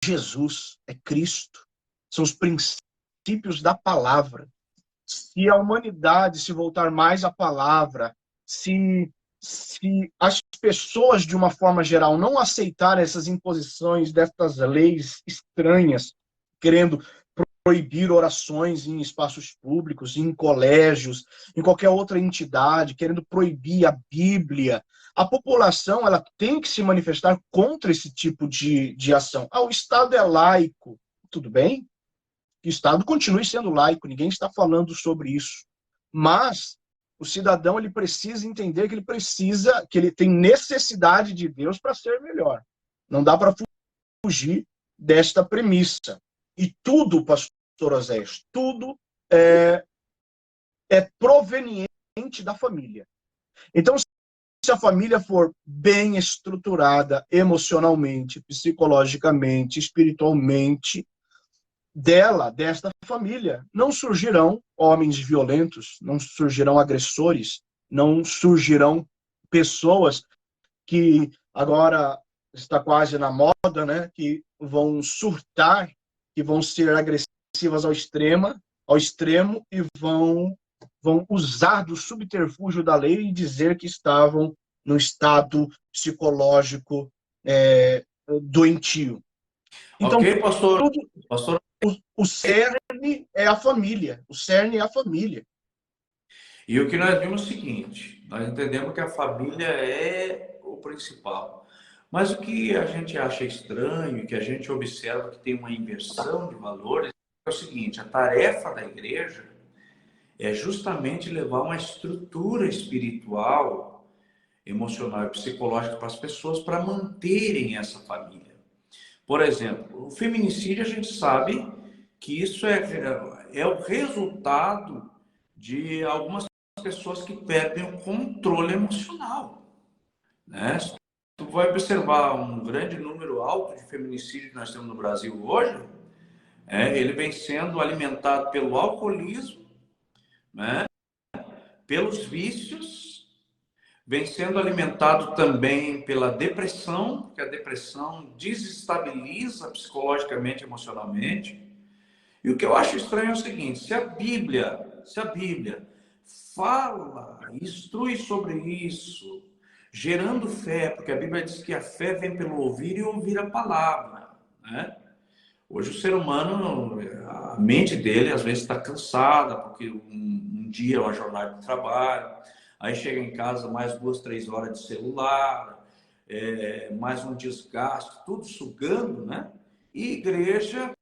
Jesus, é Cristo. São os princípios da palavra. Se a humanidade se voltar mais à palavra, se as pessoas, de uma forma geral, não aceitarem essas imposições dessas leis estranhas, querendo proibir orações em espaços públicos, em colégios, em qualquer outra entidade, querendo proibir a Bíblia, a população ela tem que se manifestar contra esse tipo de ação. O Estado é laico, tudo bem? Que o Estado continue sendo laico, ninguém está falando sobre isso. Mas o cidadão ele precisa entender que ele tem necessidade de Deus para ser melhor. Não dá para fugir desta premissa. E tudo, pastor Oséias, tudo é proveniente da família. Então, se a família for bem estruturada emocionalmente, psicologicamente, espiritualmente, desta família, não surgirão homens violentos, não surgirão agressores, não surgirão pessoas que agora está quase na moda, né, que vão surtar, que vão ser agressivas ao extremo e vão usar do subterfúgio da lei e dizer que estavam no estado psicológico doentio. Então, ok, pastor. Pastor, o cerne é a família. O cerne é a família. E o que nós vimos é o seguinte: nós entendemos que a família é o principal. Mas o que a gente acha estranho, que a gente observa que tem uma inversão de valores, é o seguinte: a tarefa da igreja é justamente levar uma estrutura espiritual, emocional e psicológica para as pessoas para manterem essa família. Por exemplo, o feminicídio, a gente sabe que isso é o resultado de algumas pessoas que perdem o controle emocional, né? Tu vai observar um grande número alto de feminicídios que nós temos no Brasil hoje, ele vem sendo alimentado pelo alcoolismo, né? Pelos vícios, vem sendo alimentado também pela depressão, porque a depressão desestabiliza psicologicamente, emocionalmente. E o que eu acho estranho é o seguinte: se a Bíblia fala, instrui sobre isso, gerando fé, porque a Bíblia diz que a fé vem pelo ouvir e ouvir a palavra, né? Hoje o ser humano, a mente dele às vezes está cansada, porque um dia é uma jornada de trabalho, aí chega em casa mais 2, 3 horas de celular, mais um desgaste, tudo sugando, né? E igreja,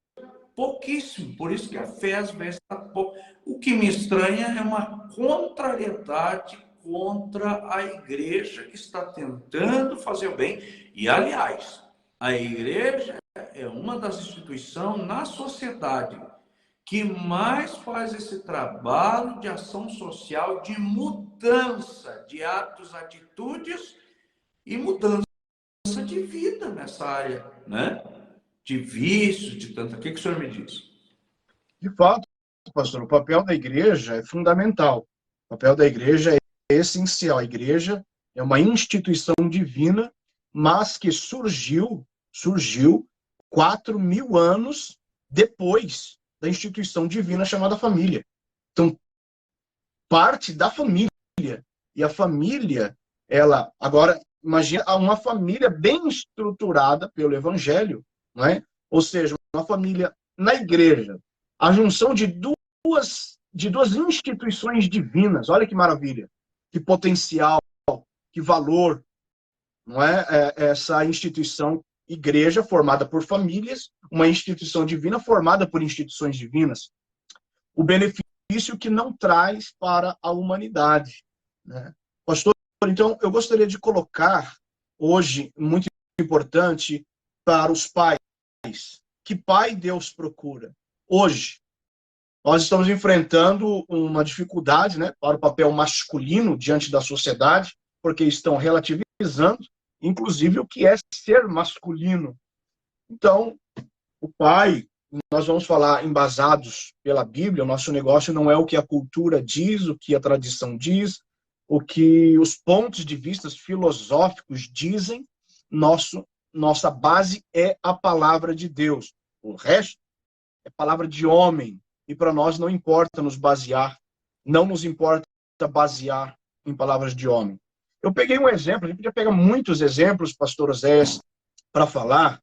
pouquíssimo, por isso que a fé às vezes está pouco. O que me estranha é uma contrariedade contra a igreja que está tentando fazer o bem. E, aliás, a igreja é uma das instituições na sociedade que mais faz esse trabalho de ação social, de mudança de hábitos, atitudes e mudança de vida nessa área, né? De vícios, de tanto. O que o senhor me diz? De fato, pastor, o papel da igreja é fundamental. O papel da igreja é essencial. A igreja é uma instituição divina, mas que surgiu 4.000 anos depois da instituição divina chamada família. Então, parte da família. E a família, ela, agora, imagina uma família bem estruturada pelo evangelho, não é? Ou seja, uma família na igreja, a junção de duas instituições divinas. Olha que maravilha, que potencial, que valor, não é? Essa instituição igreja formada por famílias, uma instituição divina formada por instituições divinas. O benefício que não traz para a humanidade, né? Pastor, então, eu gostaria de colocar hoje, muito importante, para os pais. Que pai Deus procura? Hoje, nós estamos enfrentando uma dificuldade, né, para o papel masculino diante da sociedade, porque estão relativizando, inclusive, o que é ser masculino. Então, o pai, nós vamos falar embasados pela Bíblia, o nosso negócio não é o que a cultura diz, o que a tradição diz, o que os pontos de vista filosóficos dizem, nosso nossa base é a palavra de Deus. O resto é palavra de homem. E para nós não importa nos basear, não nos importa basear em palavras de homem. Eu peguei um exemplo, a gente podia pegar muitos exemplos, pastor Oséias, para falar,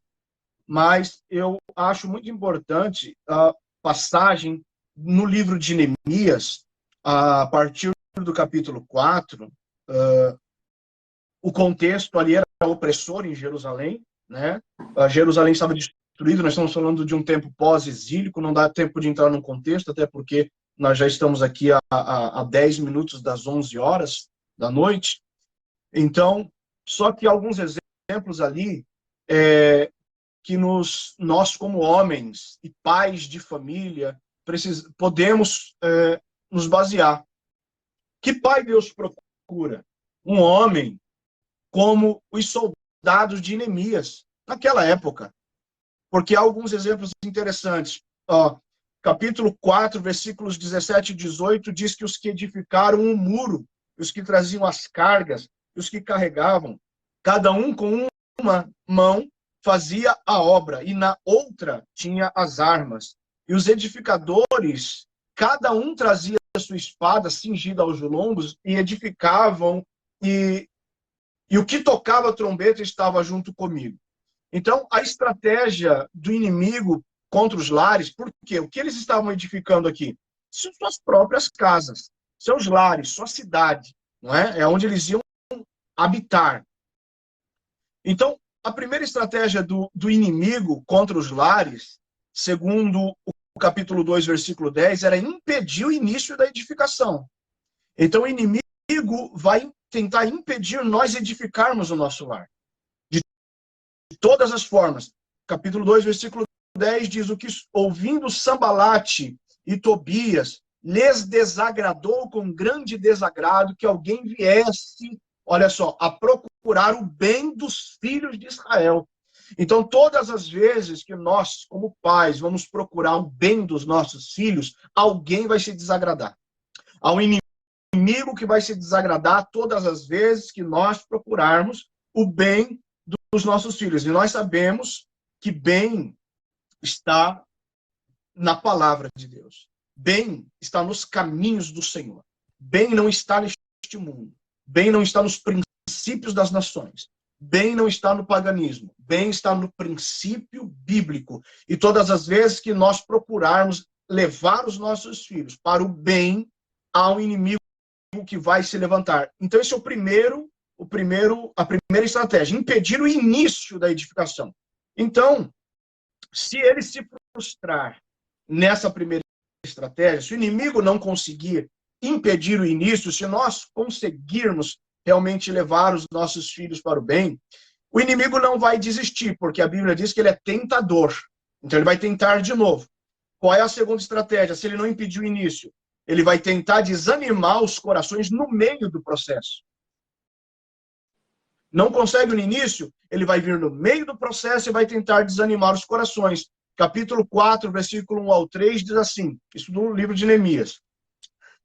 mas eu acho muito importante a passagem no livro de Neemias, a partir do capítulo 4, o contexto ali era opressor em Jerusalém, né? Jerusalém estava destruída, nós estamos falando de um tempo pós-exílico, não dá tempo de entrar no contexto, até porque nós já estamos aqui a 10 minutos das 11 horas da noite. Então, só que alguns exemplos ali que nós, como homens e pais de família, podemos nos basear. Que pai Deus procura? Um homem como os soldados de Neemias, naquela época. Porque há alguns exemplos interessantes. Capítulo 4, versículos 17 e 18, diz que os que edificaram um muro, os que traziam as cargas, os que carregavam, cada um com uma mão fazia a obra, e na outra tinha as armas. E os edificadores, cada um trazia a sua espada cingida aos lombos, e edificavam, e o que tocava a trombeta estava junto comigo. Então, a estratégia do inimigo contra os lares, por quê? O que eles estavam edificando aqui? Suas próprias casas, seus lares, sua cidade, não é? É onde eles iam habitar. Então, a primeira estratégia do inimigo contra os lares, segundo o capítulo 2, versículo 10, era impedir o início da edificação. Então, o inimigo vai tentar impedir nós edificarmos o nosso lar. De todas as formas. Capítulo 2, versículo 10 diz o que, ouvindo Sambalate e Tobias, lhes desagradou com grande desagrado que alguém viesse, olha só, a procurar o bem dos filhos de Israel. Então, todas as vezes que nós, como pais, vamos procurar o bem dos nossos filhos, alguém vai se desagradar. Há um inimigo que vai se desagradar todas as vezes que nós procurarmos o bem dos nossos filhos. E nós sabemos que bem está na palavra de Deus. Bem está nos caminhos do Senhor. Bem não está neste mundo. Bem não está nos princípios das nações. Bem não está no paganismo. Bem está no princípio bíblico. E todas as vezes que nós procurarmos levar os nossos filhos para o bem, há um inimigo que vai se levantar. Então, esse é a primeira estratégia, impedir o início da edificação. Então, se ele se frustrar nessa primeira estratégia, se o inimigo não conseguir impedir o início, se nós conseguirmos realmente levar os nossos filhos para o bem, o inimigo não vai desistir, porque a Bíblia diz que ele é tentador. Então, ele vai tentar de novo. Qual é a segunda estratégia? Se ele não impedir o início, ele vai tentar desanimar os corações no meio do processo. Não consegue no início, ele vai vir no meio do processo e vai tentar desanimar os corações. Capítulo 4, versículo 1 ao 3, diz assim, isso no livro de Neemias.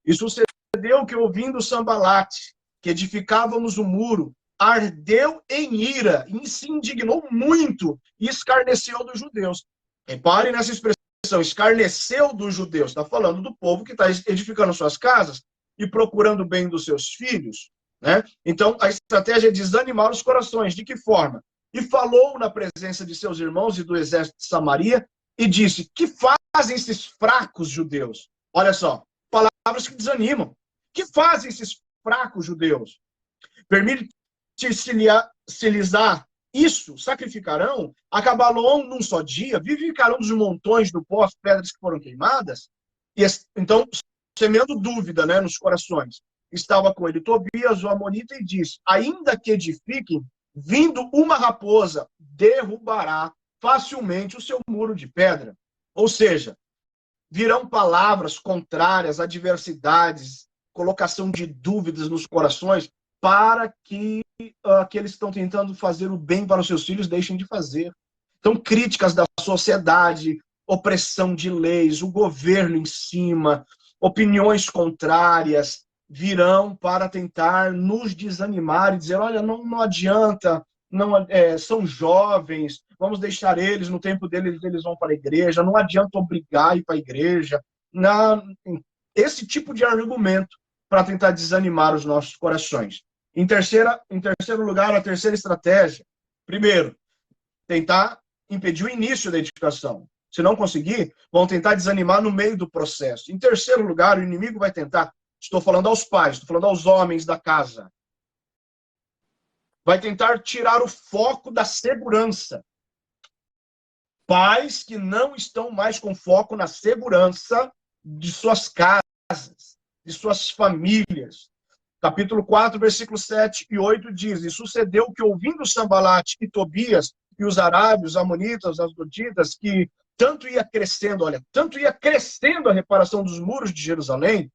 E sucedeu que, ouvindo Sambalate, que edificávamos o muro, ardeu em ira, e se indignou muito, e escarneceu dos judeus. Reparem nessa expressão, escarneceu dos judeus. Está falando do povo que está edificando suas casas e procurando o bem dos seus filhos. Né? Então, a estratégia é desanimar os corações. De que forma? E falou na presença de seus irmãos e do exército de Samaria e disse, que fazem esses fracos judeus? Olha só, palavras que desanimam. Que fazem esses fracos judeus? Permite-se lhes dar isso, sacrificarão, acabarão num só dia, vivificarão dos montões do pó, as pedras que foram queimadas. E, então, semeando dúvida, né, nos corações. Estava com ele Tobias, o amonita, e disse, ainda que edifiquem, vindo uma raposa, derrubará facilmente o seu muro de pedra. Ou seja, virão palavras contrárias, adversidades, colocação de dúvidas nos corações, para que aqueles que estão tentando fazer o bem para os seus filhos deixem de fazer. Então, críticas da sociedade, opressão de leis, o governo em cima, opiniões contrárias, virão para tentar nos desanimar e dizer, olha, não adianta, não, são jovens, vamos deixar eles, no tempo deles, eles vão para a igreja, não adianta obrigar a ir para a igreja. Esse tipo de argumento para tentar desanimar os nossos corações. Em terceiro lugar, a terceira estratégia, primeiro, tentar impedir o início da edificação. Se não conseguir, vão tentar desanimar no meio do processo. Em terceiro lugar, o inimigo vai tentar, estou falando aos pais, estou falando aos homens da casa, vai tentar tirar o foco da segurança. Pais que não estão mais com foco na segurança de suas casas, de suas famílias. Capítulo 4, versículos 7 e 8 diz: E sucedeu que, ouvindo Sambalate e Tobias e os arábios, os amonitas, as doditas, que tanto ia crescendo a reparação dos muros de Jerusalém,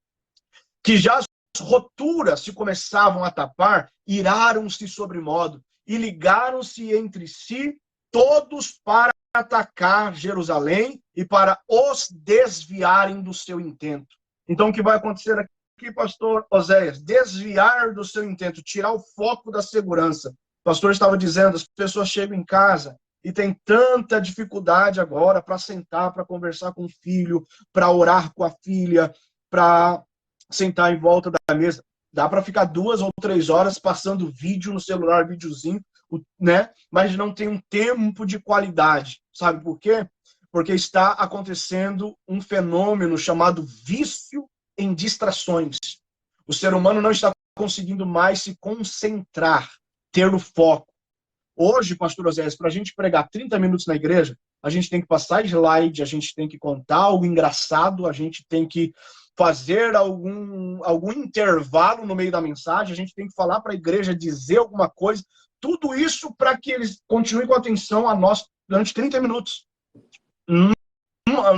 que já as roturas se começavam a tapar, iraram-se sobremodo e ligaram-se entre si todos para atacar Jerusalém e para os desviarem do seu intento. Então, o que vai acontecer aqui, pastor Oséias? Desviar do seu intento, tirar o foco da segurança. O pastor estava dizendo, as pessoas chegam em casa e tem tanta dificuldade agora para sentar, para conversar com o filho, para orar com a filha, para sentar em volta da mesa. Dá para ficar 2 ou 3 horas passando vídeo no celular, videozinho, né? Mas não tem um tempo de qualidade. Sabe por quê? Porque está acontecendo um fenômeno chamado vício em distrações. O ser humano não está conseguindo mais se concentrar, ter o foco. Hoje, pastor Oséias, para a gente pregar 30 minutos na igreja, a gente tem que passar slide, a gente tem que contar algo engraçado, a gente tem que fazer algum intervalo no meio da mensagem, a gente tem que falar para a igreja, dizer alguma coisa, tudo isso para que eles continuem com atenção a nós durante 30 minutos.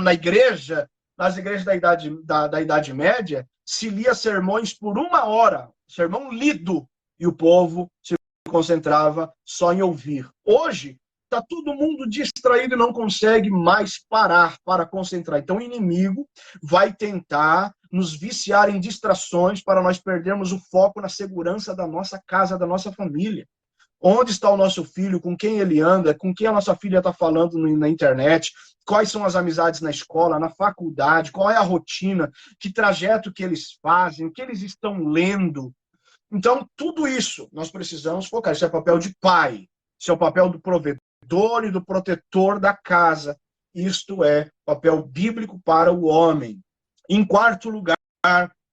Na igreja, nas igrejas da Idade Média, se lia sermões por 1 hora, sermão lido, e o povo se concentrava só em ouvir. Hoje, está todo mundo distraído e não consegue mais parar para concentrar. Então, o inimigo vai tentar nos viciar em distrações para nós perdermos o foco na segurança da nossa casa, da nossa família. Onde está o nosso filho, com quem ele anda, com quem a nossa filha está falando na internet, quais são as amizades na escola, na faculdade, qual é a rotina, que trajeto que eles fazem, o que eles estão lendo. Então, tudo isso nós precisamos focar. Isso é papel de pai, isso é o papel do provedor e do protetor da casa. Isto é papel bíblico para o homem. Em quarto lugar,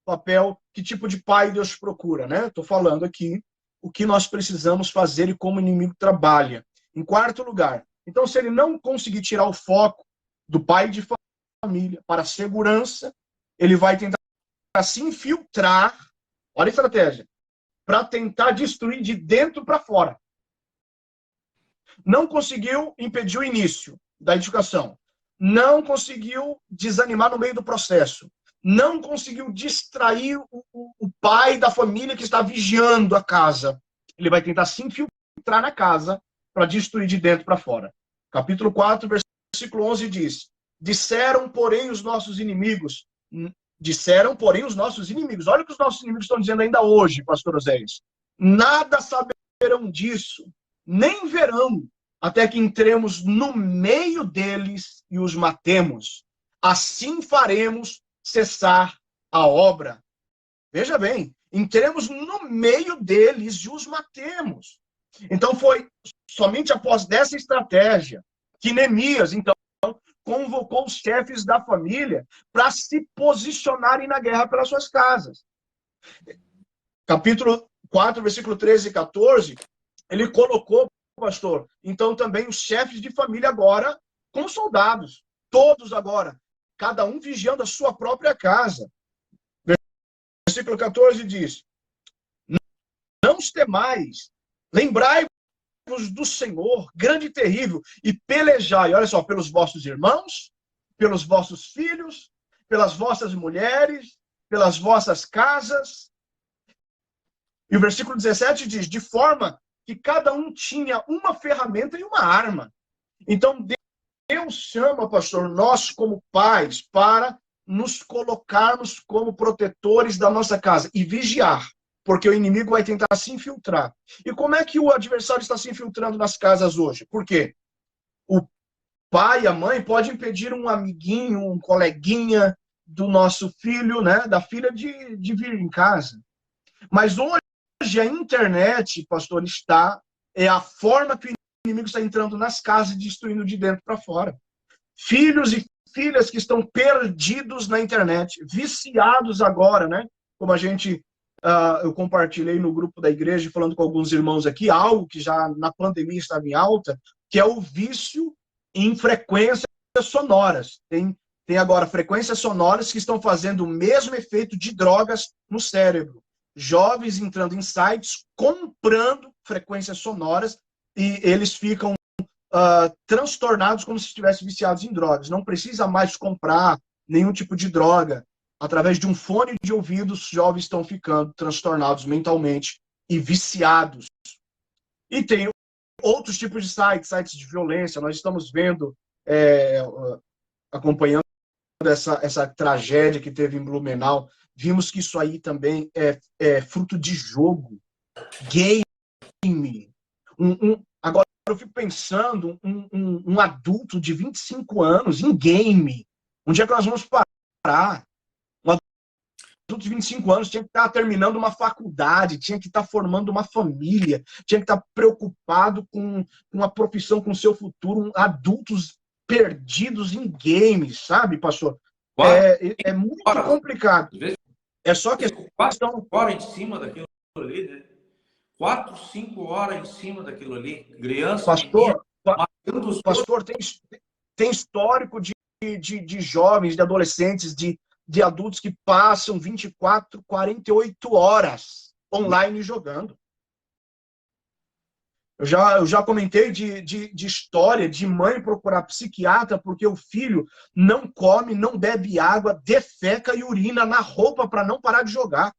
papel, que tipo de pai Deus procura, né? Estou falando aqui o que nós precisamos fazer e como o inimigo trabalha. Em quarto lugar, então, se ele não conseguir tirar o foco do pai de família para a segurança, ele vai tentar se infiltrar, olha a estratégia, para tentar destruir de dentro para fora. Não conseguiu impedir o início da edificação. Não conseguiu desanimar no meio do processo. Não conseguiu distrair o pai da família que está vigiando a casa. Ele vai tentar se infiltrar na casa para destruir de dentro para fora. Capítulo 4, versículo 11 diz: Disseram, porém, os nossos inimigos. Olha o que os nossos inimigos estão dizendo ainda hoje, pastor Oséias. Nada saberão disso, nem verão, até que entremos no meio deles e os matemos. Assim faremos cessar a obra. Veja bem, entremos no meio deles e os matemos. Então foi somente após dessa estratégia que Neemias, então, convocou os chefes da família para se posicionarem na guerra pelas suas casas. Capítulo 4, versículo 13 e 14, ele colocou, pastor, então também os chefes de família agora com soldados, todos agora, cada um vigiando a sua própria casa. Versículo 14 diz: Não os temais, lembrai-vos do Senhor, grande e terrível, e pelejai, olha só, pelos vossos irmãos, pelos vossos filhos, pelas vossas mulheres, pelas vossas casas. E o versículo 17 diz: de forma que cada um tinha uma ferramenta e uma arma. Então, Deus chama, pastor, nós como pais, para nos colocarmos como protetores da nossa casa e vigiar. porque o inimigo vai tentar se infiltrar. E como é que o adversário está se infiltrando nas casas hoje? Por quê? O pai e a mãe podem impedir um amiguinho, um coleguinha do nosso filho, né, da filha, de vir em casa. Mas hoje a internet, pastor, é a forma que o inimigo está entrando nas casas e destruindo de dentro para fora. Filhos e filhas que estão perdidos na internet, viciados agora, né? Como eu compartilhei no grupo da igreja, falando com alguns irmãos aqui, algo que já na pandemia estava em alta, que é o vício em frequências sonoras. Tem agora frequências sonoras que estão fazendo o mesmo efeito de drogas no cérebro. Jovens entrando em sites, comprando frequências sonoras, e eles ficam transtornados como se estivessem viciados em drogas. Não precisa mais comprar nenhum tipo de droga. Através de um fone de ouvido, os jovens estão ficando transtornados mentalmente e viciados. E tem outros tipos de sites de violência. Nós estamos vendo, acompanhando essa tragédia que teve em Blumenau, vimos que isso aí também é fruto de jogo, game. Agora eu fico pensando, um adulto de 25 anos em game. Onde é que nós vamos parar? Um adulto de 25 anos tinha que estar terminando uma faculdade, tinha que estar formando uma família, tinha que estar preocupado com uma profissão, com o seu futuro. Adultos perdidos em games, sabe, pastor? É muito complicado. É só que 4 horas em cima daquilo ali, né? 4, 5 horas em cima daquilo ali. Criança, pastor, tem histórico de jovens, de adolescentes, de adultos que passam 24, 48 horas online jogando. Eu já comentei de história de mãe procurar psiquiatra porque o filho não come, não bebe água, defeca e urina na roupa para não parar de jogar.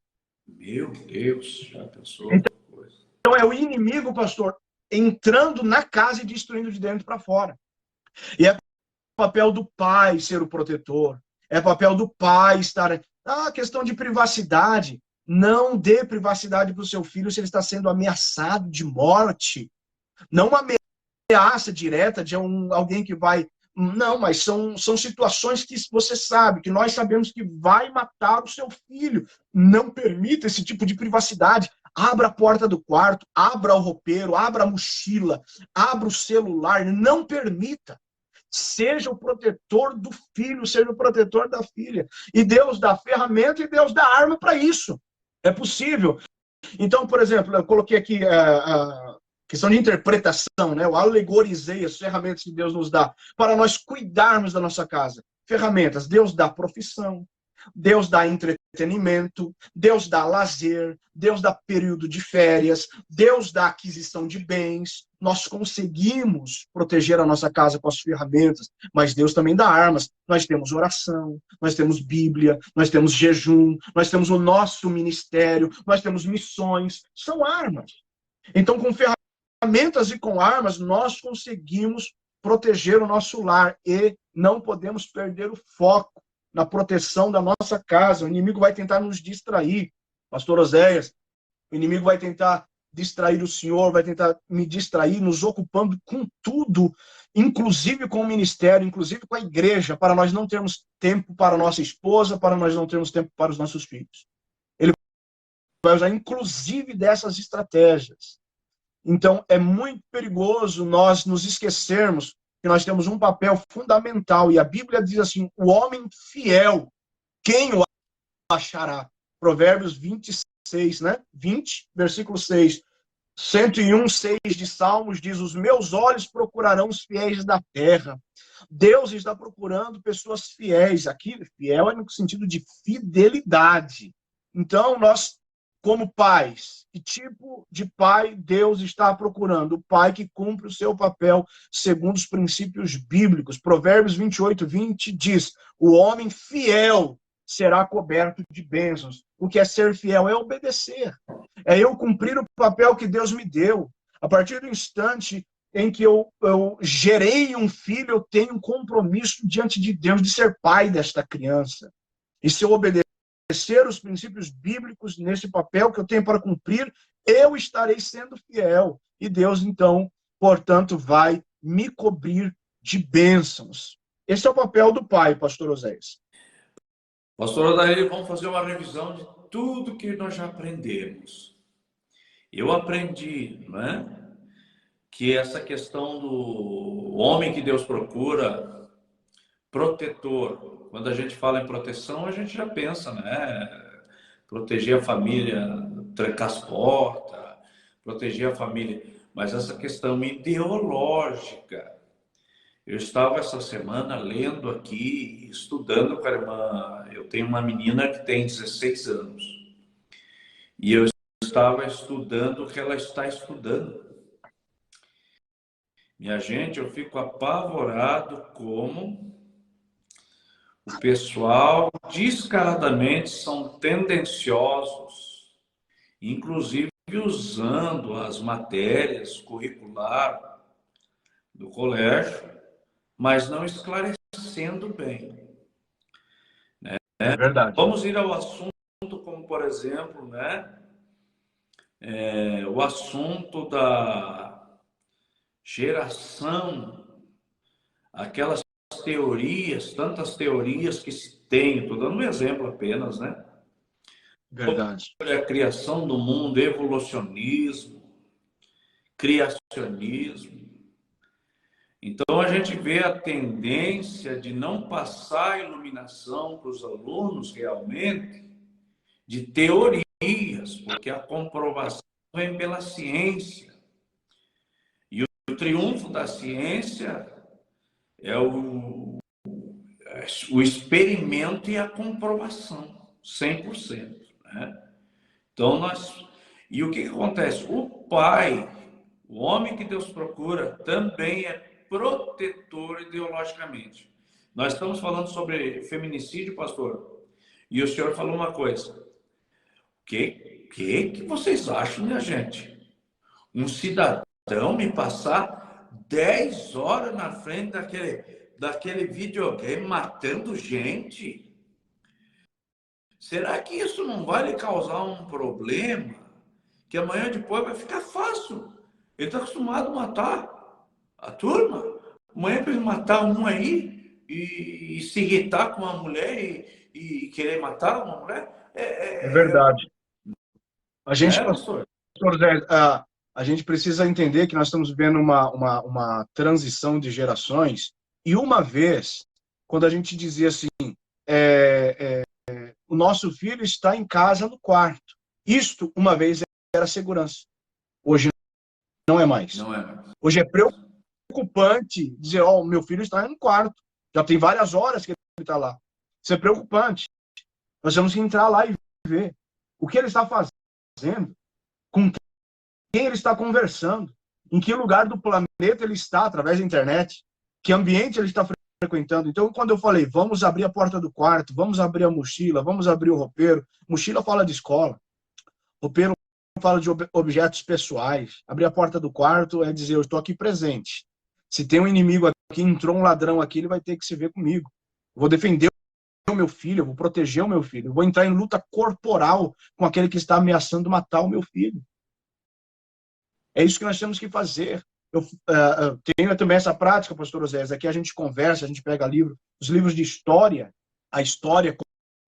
Meu Deus, já pensou? Então é o inimigo, pastor, entrando na casa e destruindo de dentro para fora. E é papel do pai ser o protetor. É papel do pai estar... questão de privacidade. Não dê privacidade para o seu filho se ele está sendo ameaçado de morte. Não uma ameaça direta de alguém que vai... Não, mas são situações que você sabe, que nós sabemos que vai matar o seu filho. Não permita esse tipo de privacidade. Abra a porta do quarto, abra o roupeiro, abra a mochila, abra o celular. Não permita. Seja o protetor do filho, seja o protetor da filha. E Deus dá ferramenta e Deus dá arma para isso. É possível. Então, por exemplo, eu coloquei aqui a questão de interpretação, né? Eu alegorizei as ferramentas que Deus nos dá para nós cuidarmos da nossa casa. Ferramentas. Deus dá profissão, Deus dá entretenimento, Deus dá lazer, Deus dá período de férias, Deus dá aquisição de bens. Nós conseguimos proteger a nossa casa com as ferramentas, mas Deus também dá armas. Nós temos oração, nós temos Bíblia, nós temos jejum, nós temos o nosso ministério, nós temos missões. São armas. Então, com ferramentas e com armas, nós conseguimos proteger o nosso lar e não podemos perder o foco na proteção da nossa casa. O inimigo vai tentar nos distrair. Pastor Oséias, o inimigo vai tentar distrair o senhor, vai tentar me distrair, nos ocupando com tudo, inclusive com o ministério, inclusive com a igreja, para nós não termos tempo para a nossa esposa, para nós não termos tempo para os nossos filhos. Ele vai usar inclusive dessas estratégias. Então, é muito perigoso nós nos esquecermos que nós temos um papel fundamental, e a Bíblia diz assim, o homem fiel, quem o achará? Provérbios 26, né? 20, versículo 6. 101, 6 de Salmos diz, os meus olhos procurarão os fiéis da terra. Deus está procurando pessoas fiéis. Aqui, fiel é no sentido de fidelidade. Então, nós, como pais, que tipo de pai Deus está procurando? O pai que cumpre o seu papel segundo os princípios bíblicos. Provérbios 28, 20 diz, o homem fiel será coberto de bênçãos. O que é ser fiel? É obedecer. É eu cumprir o papel que Deus me deu. A partir do instante em que eu gerei um filho, eu tenho um compromisso diante de Deus de ser pai desta criança. E se eu obedecer estabelecer os princípios bíblicos nesse papel que eu tenho para cumprir, eu estarei sendo fiel. E Deus, então, portanto, vai me cobrir de bênçãos. Esse é o papel do pai, pastor Oséias. Pastor Odair, vamos fazer uma revisão de tudo que nós já aprendemos. Eu aprendi, não é? Que essa questão do homem que Deus procura, protetor. Quando a gente fala em proteção, a gente já pensa, né? Proteger a família, trancar as portas, proteger a família. Mas essa questão ideológica. Eu estava essa semana lendo aqui, estudando com a irmã. Eu tenho uma menina que tem 16 anos. E eu estava estudando o que ela está estudando. Minha gente, eu fico apavorado como o pessoal descaradamente são tendenciosos, inclusive usando as matérias curriculares do colégio, mas não esclarecendo bem. Né? É verdade. Vamos ir ao assunto como, por exemplo, né? O assunto da geração, aquelas teorias, tantas teorias que se tem, estou dando um exemplo apenas, né? Verdade. Sobre a criação do mundo, evolucionismo, criacionismo. Então, a gente vê a tendência de não passar a iluminação para os alunos realmente de teorias, porque a comprovação vem pela ciência. E o triunfo da ciência é o experimento e a comprovação, 100%. Né? Então, E o que acontece? O pai, o homem que Deus procura, também é protetor ideologicamente. Nós estamos falando sobre feminicídio, pastor, e o senhor falou uma coisa. O que vocês acham, minha gente? Um cidadão me passar 10 horas na frente daquele videogame matando gente? Será que isso não vai lhe causar um problema? Que amanhã depois vai ficar fácil. Ele está acostumado a matar a turma. Amanhã para ele matar um aí e se irritar com uma mulher e querer matar uma mulher? É verdade. A gente, pastor? Zé, a gente precisa entender que nós estamos vivendo uma transição de gerações. E uma vez, quando a gente dizia assim, o nosso filho está em casa no quarto. Isto, uma vez, era segurança. Hoje não é mais. Não é mais. Hoje é preocupante dizer, meu filho está no quarto. Já tem várias horas que ele está lá. Isso é preocupante. Nós temos que entrar lá e ver o que ele está fazendo, com quem ele está conversando, em que lugar do planeta ele está através da internet, que ambiente ele está frequentando. Então, quando eu falei, vamos abrir a porta do quarto, vamos abrir a mochila, vamos abrir o roupeiro. Mochila fala de escola. Roupeiro fala de objetos pessoais. Abrir a porta do quarto é dizer, eu estou aqui presente. Se tem um inimigo aqui, entrou um ladrão aqui, ele vai ter que se ver comigo. Eu vou defender o meu filho, eu vou proteger o meu filho. Eu vou entrar em luta corporal com aquele que está ameaçando matar o meu filho. É isso que nós temos que fazer. Eu tenho também essa prática, pastor Oséias, aqui a gente conversa, a gente pega os livros de história, a história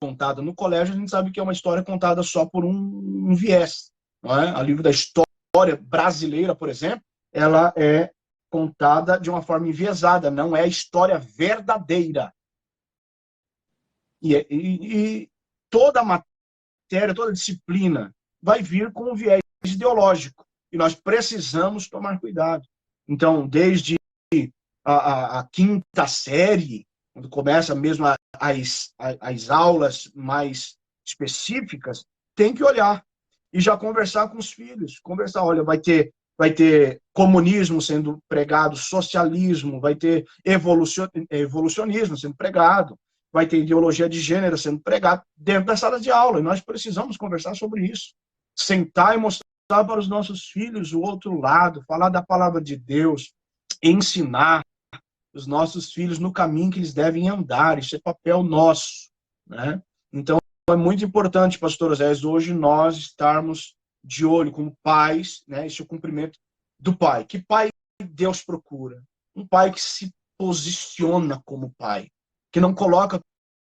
contada no colégio, a gente sabe que é uma história contada só por um viés. Não é? O livro da história brasileira, por exemplo, ela é contada de uma forma enviesada, não é a história verdadeira. E toda a matéria, toda a disciplina vai vir com um viés ideológico. E nós precisamos tomar cuidado. Então, desde a quinta série, quando começa mesmo as aulas mais específicas, tem que olhar e já conversar com os filhos. Conversar, olha, vai ter comunismo sendo pregado, socialismo, vai ter evolucionismo sendo pregado, vai ter ideologia de gênero sendo pregado dentro da sala de aula. E nós precisamos conversar sobre isso. Sentar e mostrar para os nossos filhos o outro lado, falar da palavra de Deus, ensinar os nossos filhos no caminho que eles devem andar. Isso é papel nosso, né? Então, é muito importante, pastor Zé, hoje nós estarmos de olho como pais, né? Esse é o cumprimento do pai. Que pai Deus procura? Um pai que se posiciona como pai, que não coloca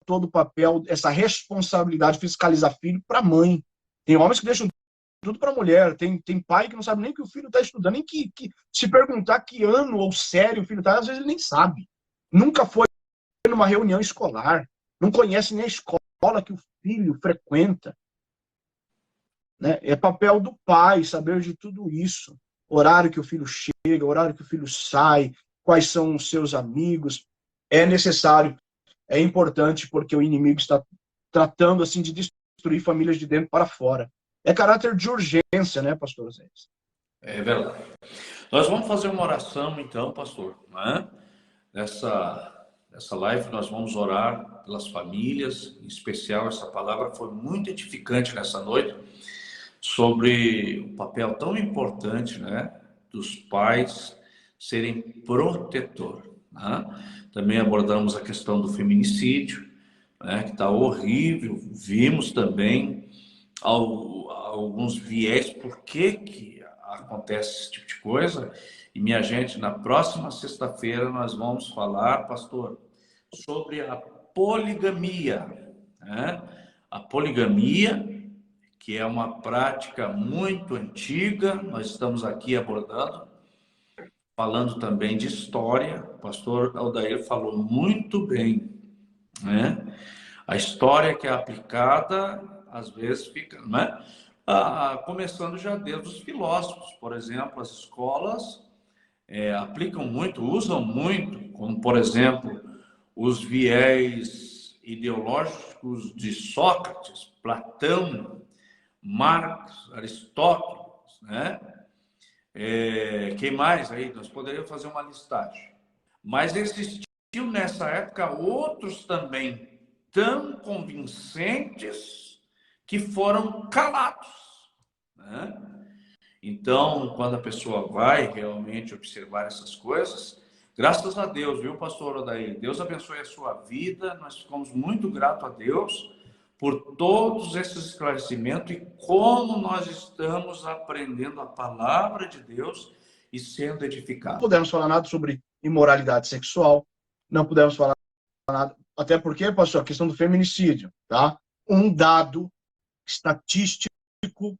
todo o papel, essa responsabilidade de fiscalizar filho para a mãe. Tem homens que deixam tudo para a mulher. Tem pai que não sabe nem que o filho está estudando, nem que se perguntar que ano ou série o filho está, às vezes ele nem sabe. Nunca foi numa reunião escolar, não conhece nem a escola que o filho frequenta. Né? É papel do pai saber de tudo isso. Horário que o filho chega, horário que o filho sai, quais são os seus amigos. É necessário, é importante, porque o inimigo está tratando assim de destruir famílias de dentro para fora. É caráter de urgência, né, pastor Zé? É verdade. Nós vamos fazer uma oração, então, pastor, né? Nessa live nós vamos orar pelas famílias, em especial essa palavra foi muito edificante nessa noite, sobre o papel tão importante, né, dos pais serem protetor, né? Também abordamos a questão do feminicídio, né, que está horrível. Vimos também alguns viés por que acontece esse tipo de coisa. E, minha gente, na próxima sexta-feira nós vamos falar, pastor, sobre a poligamia, né? A poligamia, que é uma prática muito antiga, nós estamos aqui abordando, falando também de história. O pastor Aldair falou muito bem, né? A história que é aplicada, às vezes fica, né? Começando já desde os filósofos, por exemplo, as escolas aplicam muito, usam muito, como, por exemplo, os viés ideológicos de Sócrates, Platão, Marx, Aristóteles, né? Quem mais aí? Nós poderíamos fazer uma listagem. Mas existiu nessa época outros também tão convincentes que foram calados, né? Então, quando a pessoa vai realmente observar essas coisas, graças a Deus, viu, pastor Odair? Deus abençoe a sua vida. Nós ficamos muito gratos a Deus por todos esses esclarecimentos e como nós estamos aprendendo a palavra de Deus e sendo edificados. Não podemos falar nada sobre imoralidade sexual, não podemos falar nada, até porque, pastor, a questão do feminicídio, tá? Um dado estatístico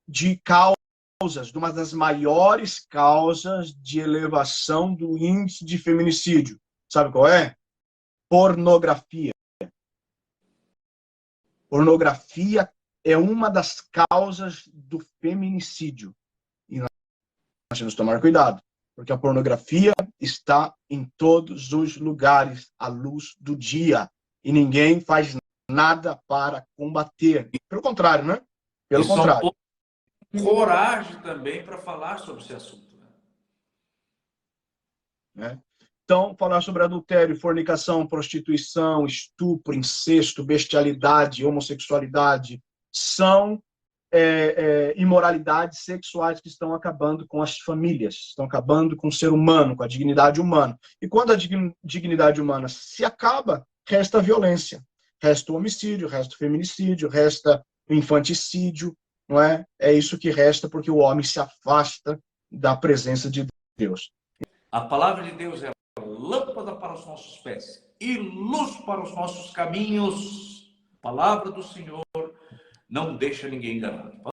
de causas, de uma das maiores causas de elevação do índice de feminicídio. Sabe qual é? Pornografia. Pornografia é uma das causas do feminicídio. E nós temos que tomar cuidado, porque a pornografia está em todos os lugares, à luz do dia, e ninguém faz nada para combater. Pelo contrário, né? Pelo contrário. Coragem também para falar sobre esse assunto, né? Então, falar sobre adultério, fornicação, prostituição, estupro, incesto, bestialidade, homossexualidade, são imoralidades sexuais que estão acabando com as famílias, estão acabando com o ser humano, com a dignidade humana. E quando a dignidade humana se acaba, resta a violência, resta o homicídio, resta o feminicídio, resta o infanticídio, não é? É isso que resta porque o homem se afasta da presença de Deus. A palavra de Deus é lâmpada para os nossos pés e luz para os nossos caminhos. A palavra do Senhor não deixa ninguém enganado.